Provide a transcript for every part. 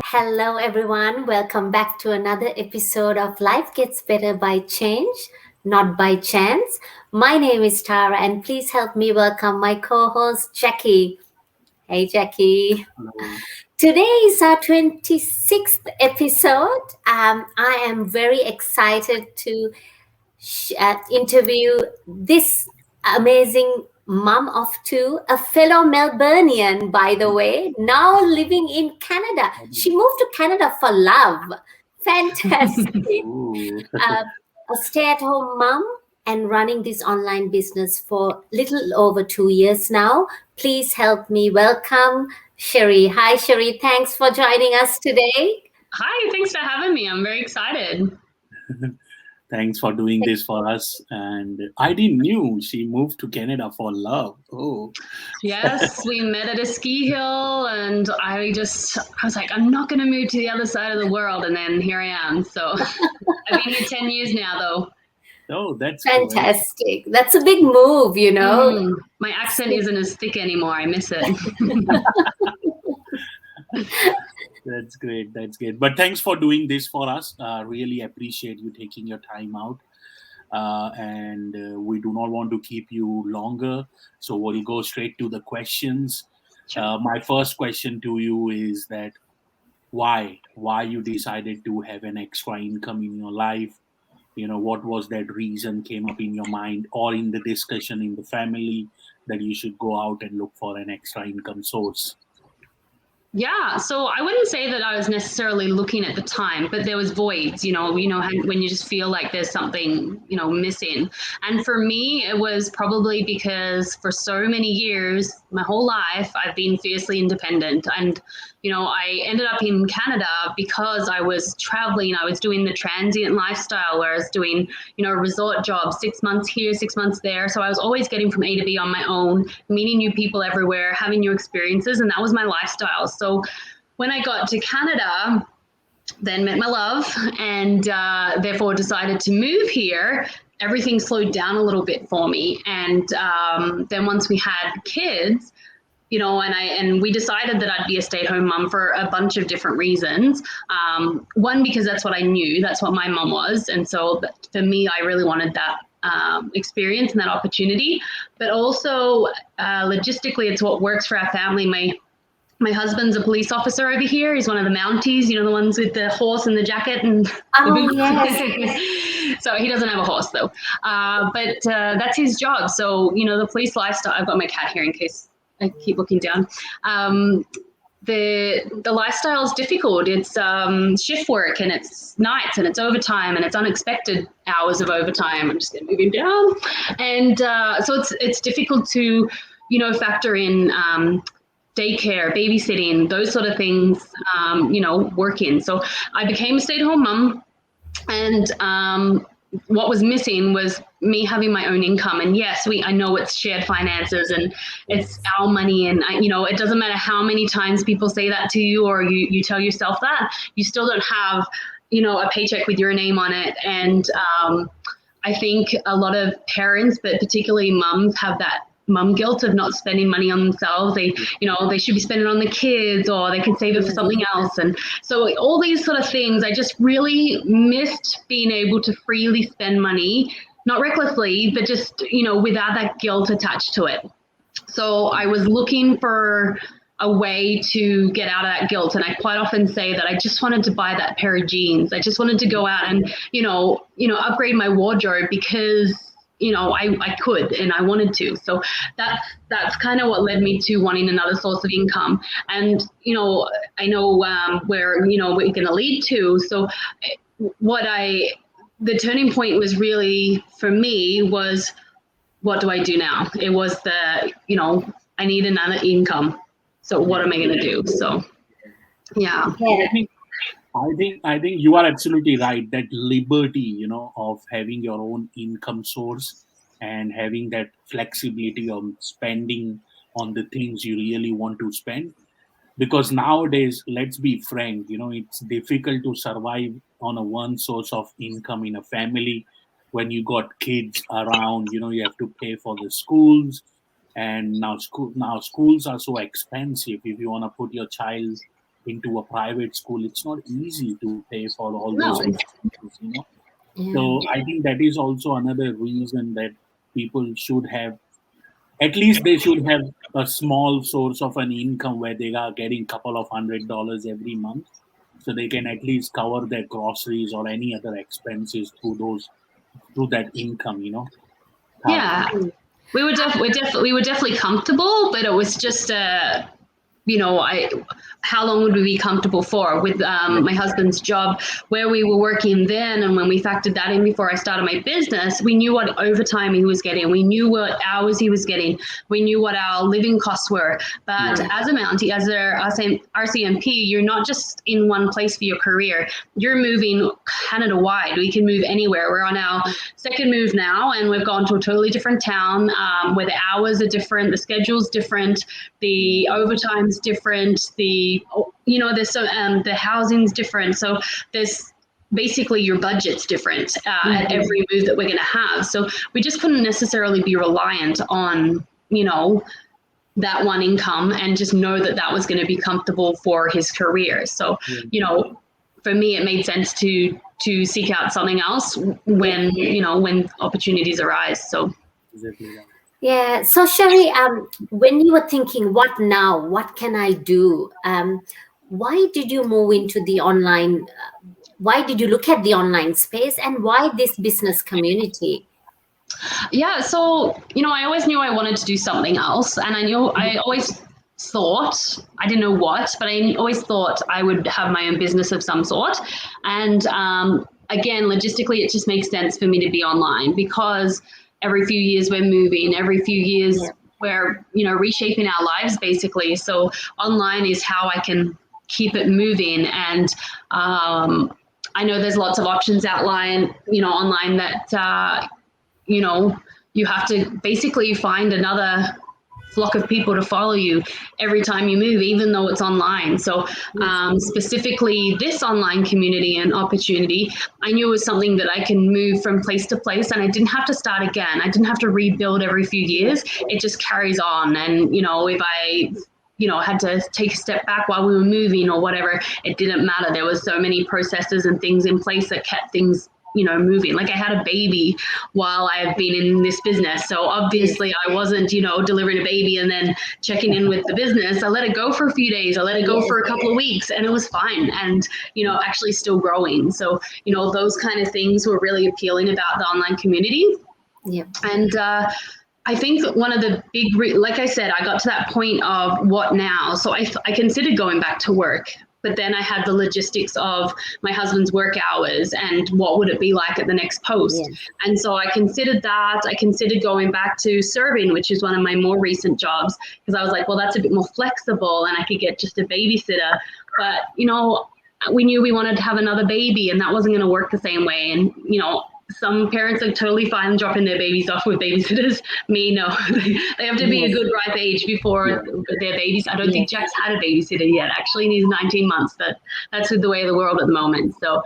Hello, everyone. Welcome back to another episode of Life Gets Better by Change, Not by Chance. My name is Tara, and please help me welcome my co host, Jackie. Hey, Jackie. Hello. Today is our 26th episode. I am very excited to interview this amazing mom of two, a fellow Melburnian, by the way, now living in Canada. She moved to Canada for love. Fantastic. Ooh. Uh, a stay at home mom and running this online business for little over 2 years now. Please help me welcome Sheree. Hi, Sheree. Thanks for joining us today. Hi, thanks for having me. I'm very excited. Thanks for doing this for us. And I didn't knew she moved to Canada for love. Oh. Yes, we met at a ski hill, and I was like, I'm not going to move to the other side of the world. And then here I am. So I've been here 10 years now, though. Oh, that's Fantastic. That's a big move, you know. My accent isn't as thick anymore. I miss it. That's great. That's great. But thanks for doing this for us. Really appreciate you taking your time out. And we do not want to keep you longer. So we'll go straight to the questions. My first question to you is that why you decided to have an extra income in your life? What was that reason came up in your mind or in the discussion in the family that you should go out and look for an extra income source? Yeah, so I wouldn't say that I was necessarily looking at the time, but there was voids, when you just feel like there's something, missing. And for me, it was probably because for so many years, my whole life, I've been fiercely independent. And, I ended up in Canada because I was traveling. I was doing the transient lifestyle where I was doing, a resort job, 6 months here, 6 months there. So I was always getting from A to B on my own, meeting new people everywhere, having new experiences. And that was my lifestyle. So when I got to Canada, then met my love and therefore decided to move here, everything slowed down a little bit for me. And then once we had kids, and we decided that I'd be a stay-at-home mum for a bunch of different reasons. One, because that's what I knew, that's what my mum was. And so for me, I really wanted that experience and that opportunity. But also logistically, it's what works for our family. My husband's a police officer over here. He's one of the Mounties, the ones with the horse and the jacket and the boots. Yes. So he doesn't have a horse though. But that's his job. So, the police lifestyle, I've got my cat here in case I keep looking down. The lifestyle is difficult. It's shift work and it's nights and it's overtime and it's unexpected hours of overtime. I'm just going to move him down. And so it's difficult to, factor in daycare, babysitting, those sort of things, work in. So I became a stay-at-home mum, and what was missing was me having my own income. And yes, I know it's shared finances and it's our money. And, it doesn't matter how many times people say that to you or you tell yourself that, you still don't have, a paycheck with your name on it. And I think a lot of parents, but particularly mums, have that mum guilt of not spending money on themselves. They should be spending it on the kids, or they could save it for something else. And so all these sort of things, I just really missed being able to freely spend money, not recklessly, but just, without that guilt attached to it. So I was looking for a way to get out of that guilt. And I quite often say that I just wanted to buy that pair of jeans. I just wanted to go out and, upgrade my wardrobe because I could and I wanted to. So that's kind of what led me to wanting another source of income. And, I know where, what you're going to lead to. So the turning point was really, for me, was what do I do now? It was I need another income. So what am I going to do? So, yeah. I think you are absolutely right. That liberty, of having your own income source and having that flexibility on spending on the things you really want to spend. Because nowadays, let's be frank, it's difficult to survive on a one source of income in a family when you got kids around. You have to pay for the schools, And now schools are so expensive. If you want to put your child into a private school, it's not easy to pay for all those No. expenses. So I think that is also another reason that people should have, at least they should have a small source of an income where they are getting couple of $100 every month, so they can at least cover their groceries or any other expenses through that income. Yeah, we were definitely comfortable, but it was just how long would we be comfortable for with my husband's job, where we were working then, and when we factored that in before I started my business, we knew what overtime he was getting, we knew what hours he was getting, we knew what our living costs were. But as a Mountie, as a RCMP, you're not just in one place for your career. You're moving Canada wide. We can move anywhere. We're on our second move now, and we've gone to a totally different town where the hours are different, the schedule's different, the overtime's different, there's the housing's different. So there's basically your budget's different at every move that we're going to have. So we just couldn't necessarily be reliant on, that one income and just know that that was going to be comfortable for his career. So, for me, it made sense to seek out something else when opportunities arise. So. Exactly. Yeah. So Sheree, when you were thinking, what now? What can I do? Why did you move into the online? Why did you look at the online space, and why this business community? Yeah. So, I always knew I wanted to do something else, and I always thought, I didn't know what, but I always thought I would have my own business of some sort. And again, logistically, it just makes sense for me to be online because every few years we're moving, every few years we're, reshaping our lives basically. So online is how I can keep it moving. And I know there's lots of options online that, you have to basically find another flock of people to follow you every time you move, even though it's online. So specifically this online community and opportunity, I knew it was something that I can move from place to place, and I didn't have to start again. I didn't have to rebuild every few years. It just carries on. And, if I had to take a step back while we were moving or whatever, it didn't matter. There was so many processes and things in place that kept things moving. Like I had a baby while I've been in this business. So obviously I wasn't, delivering a baby and then checking in with the business. I let it go for a few days. I let it go for a couple of weeks, and it was fine. And, actually still growing. So, those kind of things were really appealing about the online community. Yeah. And, I think one of the big, like I said, I got to that point of what now? So I considered going back to work. But then I had the logistics of my husband's work hours and what would it be like at the next post. Yeah. And so I considered that. I considered going back to serving, which is one of my more recent jobs, because I was like, well, that's a bit more flexible and I could get just a babysitter. But, we knew we wanted to have another baby and that wasn't going to work the same way. And, some parents are totally fine dropping their babies off with babysitters. Me, no. They have to be a good ripe age before their babies. I don't think Jack's had a babysitter yet, actually, and he's 19 months, but that's the way of the world at the moment. So,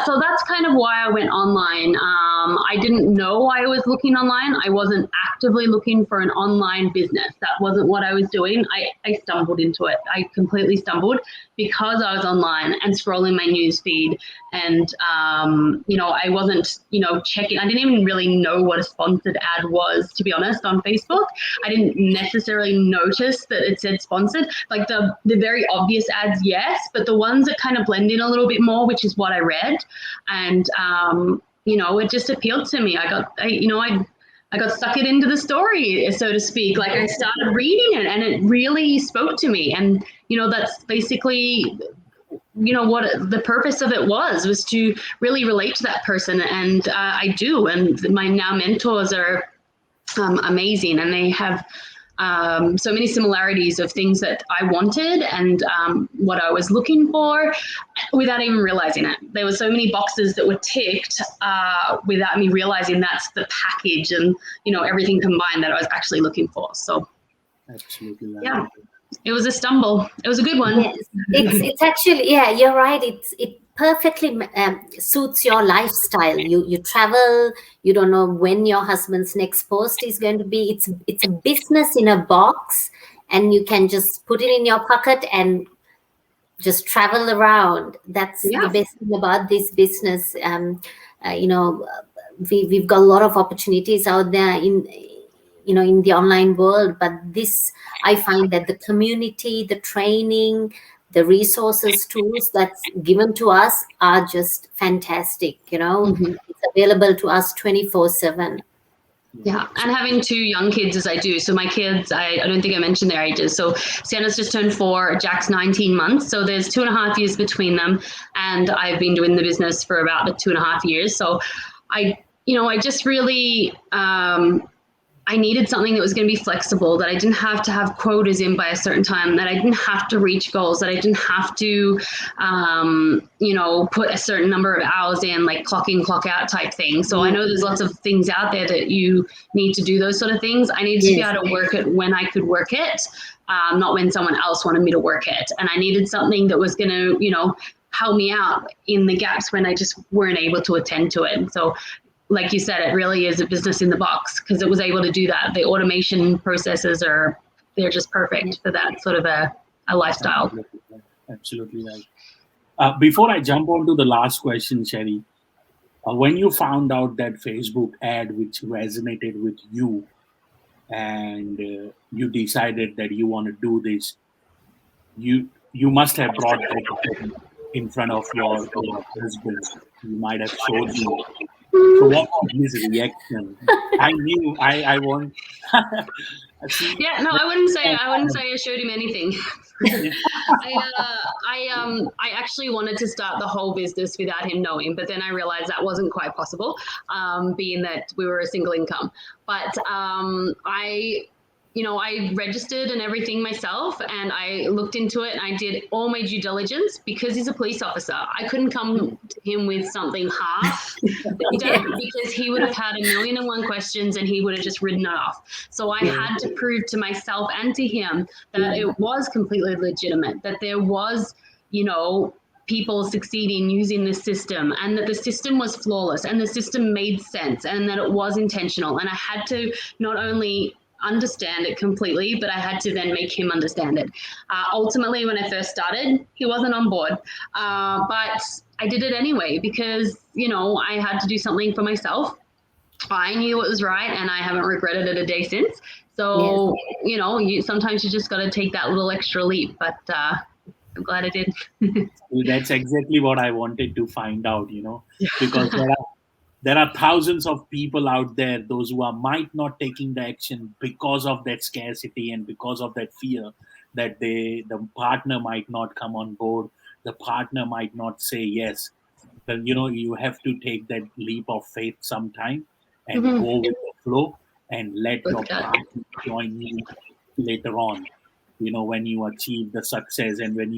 so that's kind of why I went online. I didn't know I was looking online. I wasn't actively looking for an online business. That wasn't what I was doing. I stumbled into it. I completely stumbled because I was online and scrolling my news feed. And, I wasn't, checking. I didn't even really know what a sponsored ad was, to be honest, on Facebook. I didn't necessarily notice that it said sponsored. Like the very obvious ads, yes, but the ones that kind of blend in a little bit more, which is what I read. And, it just appealed to me. I got sucked into the story, so to speak. Like I started reading it and it really spoke to me. And, that's basically what the purpose of it was to really relate to that person. And I do. And my now mentors are amazing. And they have so many similarities of things that I wanted and what I was looking for without even realizing it. There were so many boxes that were ticked without me realizing that's the package and, everything combined that I was actually looking for. So, absolutely. Yeah. It was a stumble. It was a good one. Yes. It's actually, you're right. perfectly suits your lifestyle. You travel, you don't know when your husband's next post is going to be. It's a business in a box, and you can just put it in your pocket and just travel around. That's the Yeah. best thing about this business. You know, we've got a lot of opportunities out there in the online world, but this, I find that the community, the training, the resources, tools that's given to us are just fantastic. It's available to us 24/7. Yeah, and having two young kids as I do. So my kids, I don't think I mentioned their ages. So Sienna's just turned 4, Jack's 19 months. So there's 2.5 years between them. And I've been doing the business for about 2.5 years. So I just really, I needed something that was going to be flexible, that I didn't have to have quotas in by a certain time, that I didn't have to reach goals, that I didn't have to, put a certain number of hours in, like clock in, clock out type thing. So I know there's lots of things out there that you need to do those sort of things. I needed to be able to work it when I could work it, not when someone else wanted me to work it. And I needed something that was going to, help me out in the gaps when I just weren't able to attend to it. So like you said, it really is a business in the box, because it was able to do that. The automation processes they're just perfect for that sort of a lifestyle. Absolutely right. Before I jump on to the last question, Sheree, when you found out that Facebook ad which resonated with you, and you decided that you want to do this, you must have brought that in front of your husband. You might have showed me. So what was his reaction? I knew I want. Yeah, no, I wouldn't say I showed him anything. I actually wanted to start the whole business without him knowing, but then I realized that wasn't quite possible, being that we were a single income. But I registered and everything myself, and I looked into it, and I did all my due diligence, because he's a police officer. I couldn't come to him with something half because he would have had 1,000,001 questions, and he would have just written it off. So I had to prove to myself and to him that it was completely legitimate, that there was, people succeeding using this system, and that the system was flawless, and the system made sense, and that it was intentional. And I had to not only understand it completely, but I had to then make him understand it. Ultimately, when I first started, he wasn't on board, but I did it anyway, because I had to do something for myself. I knew it was right, and I haven't regretted it a day since. So sometimes you just got to take that little extra leap, but I'm glad I did. That's exactly what I wanted to find out, because there are thousands of people out there, those who might not taking the action because of that scarcity and because of that fear that the partner might not come on board, the partner might not say yes. But you have to take that leap of faith sometime and go with the flow, and let your partner join you later on. When you achieve the success, and when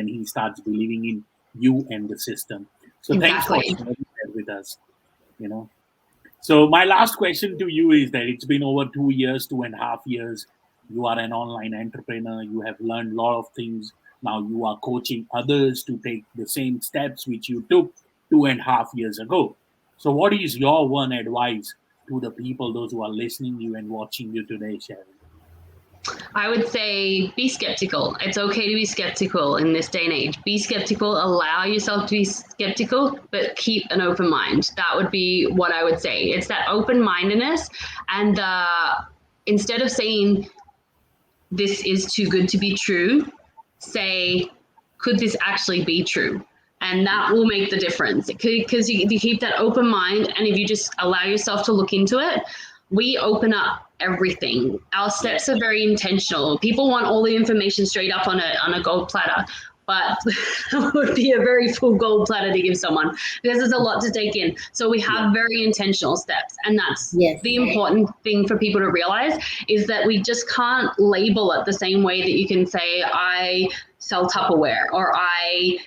he starts believing in you and the system. So Thanks for sharing that with us. So my last question to you is that it's been over 2 years, 2.5 years. You are an online entrepreneur. You have learned a lot of things. Now you are coaching others to take the same steps which you took 2.5 years ago. So what is your one advice to the people, those who are listening to you and watching you today, Sheree? I would say be skeptical. It's okay to be skeptical in this day and age. Be skeptical, allow yourself to be skeptical, but keep an open mind. That would be what I would say. It's that open-mindedness. And instead of saying, this is too good to be true, say, could this actually be true? And that will make the difference. Because you keep that open mind, and if you just allow yourself to look into it, we open up everything. Our steps are very intentional. People want all the information straight up on a gold platter, but it would be a very full gold platter to give someone, because there's a lot to take in. So we have very intentional steps, and that's the important thing for people to realize, is that we just can't label it the same way that you can say, I sell Tupperware, or I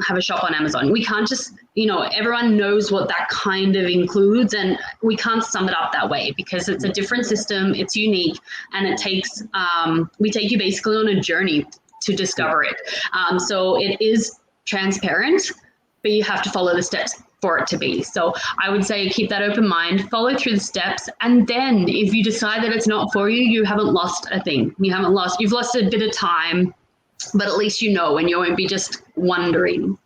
have a shop on Amazon. We can't just, everyone knows what that kind of includes, and we can't sum it up that way, because it's a different system, it's unique, and it takes, we take you basically on a journey to discover it. So it is transparent, but you have to follow the steps for it to be. So I would say keep that open mind, follow through the steps, and then if you decide that it's not for you, you haven't lost a thing. You've lost a bit of time, but at least you know, and you won't be just wondering.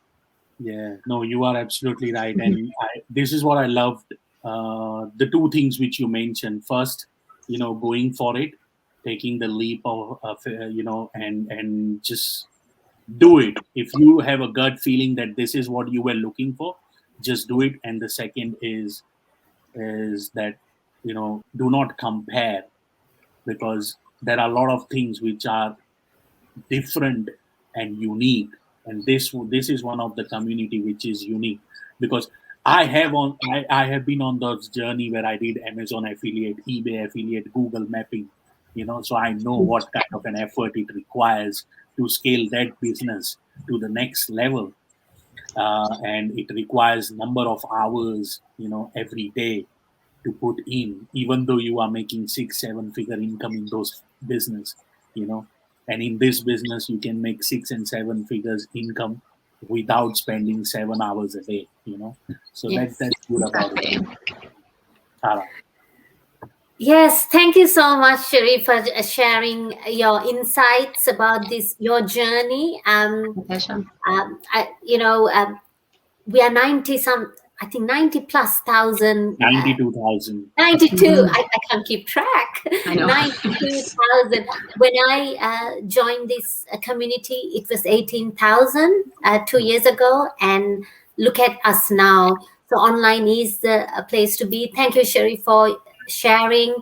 Yeah, no, you are absolutely right. And this is what I loved. The two things which you mentioned. First, going for it, taking the leap of and just do it. If you have a gut feeling that this is what you were looking for, just do it. And the second is that, do not compare, because there are a lot of things which are different and unique. And this is one of the community which is unique, because I have been on this journey where I did Amazon affiliate, eBay affiliate, Google mapping, so I know what kind of an effort it requires to scale that business to the next level. And it requires number of hours, every day to put in, even though you are making 6-7 figure income in those business, and in this business, you can make 6 and 7 figures income without spending 7 hours a day, So Yes, that's good about it. Tara. Yes, thank you so much, Sheree, for sharing your insights about your journey. Pleasure. We are 90 plus thousand. 92,000. 92. I can't keep track. I know. 92,000. When I joined this community, it was 18,000 2 years ago, and look at us now. So online is the place to be. Thank you, Sheree, for sharing,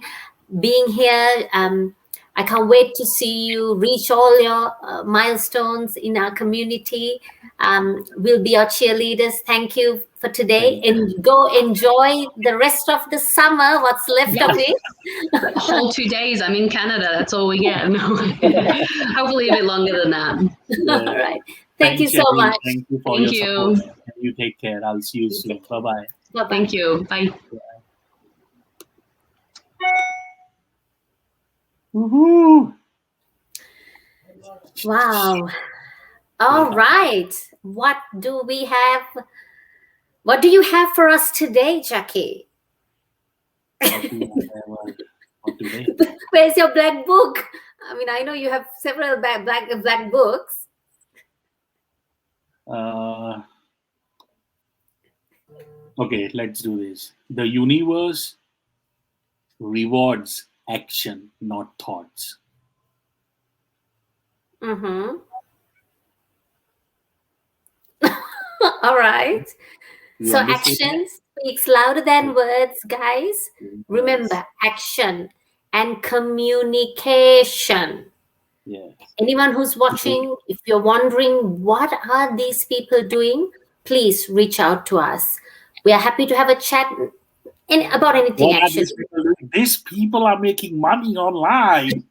being here. I can't wait to see you reach all your milestones in our community. We'll be your cheerleaders. Thank you for today, and go enjoy the rest of the summer, what's left of it. The whole 2 days. I'm in Canada. That's all we get. No. Hopefully a bit longer than that. All right. Thank you so Sheree. much. Thank you for Thank your you. support. You take care. I'll see you soon. Bye-bye. Bye-bye. Thank you. Bye. Woohoo! Wow. All right. What do you have for us today, Jackie? What today? Where's your black book? I mean, I know you have several black books. Okay, let's do this. The universe rewards action, not thoughts. Mm-hmm. All right. You So understood action speaks louder than words, guys. that? Remember, action and communication. Yes. Anyone who's watching, if you're wondering what are these people doing, please reach out to us. We are happy to have a chat about anything. What are Actually, these people doing? These people are making money online.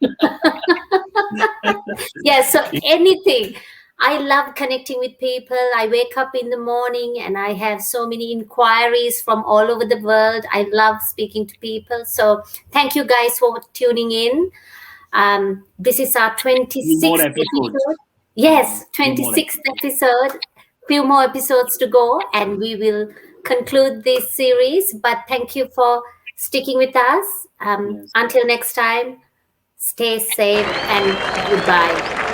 yeah. So anything. I love connecting with people. I wake up in the morning and I have so many inquiries from all over the world. I love speaking to people. So thank you guys for tuning in. This is our 26th episode. Yes, 26th episode. Few more episodes to go and we will conclude this series. But thank you for sticking with us. Until next time, stay safe and goodbye.